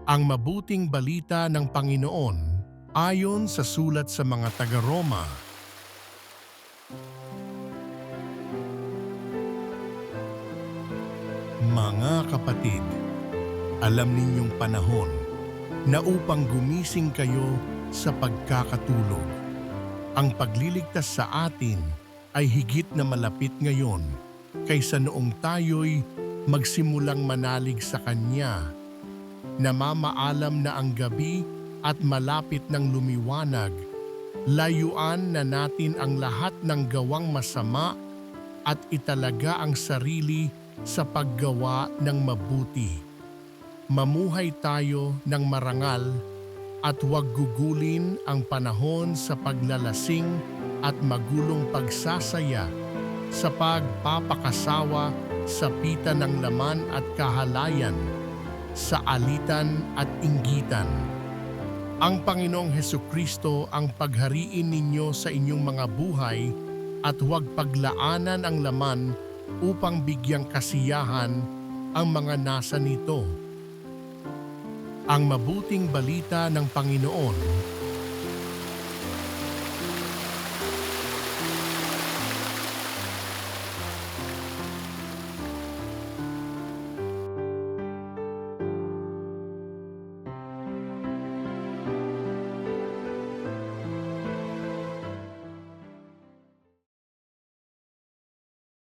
Ang mabuting balita ng Panginoon ayon sa sulat sa mga taga-Roma. Mga kapatid, alam ninyong panahon na upang gumising kayo sa pagkakatulog. Ang pagliligtas sa atin ay higit na malapit ngayon kaysa noong tayo'y magsimulang manalig sa Kanya. Namamaalam na ang gabi at malapit ng lumiwanag. Layuan na natin ang lahat ng gawang masama at italaga ang sarili sa paggawa ng mabuti. Mamuhay tayo ng marangal at huwag gugulin ang panahon sa paglalasing at magulong pagsasaya sa pagpapakasawa sa pita ng laman at kahalayan, sa alitan at inggitan. Ang Panginoong Hesukristo ang paghariin ninyo sa inyong mga buhay at huwag paglaanan ang laman upang bigyang kasiyahan ang mga nasa nito. Ang mabuting balita ng Panginoon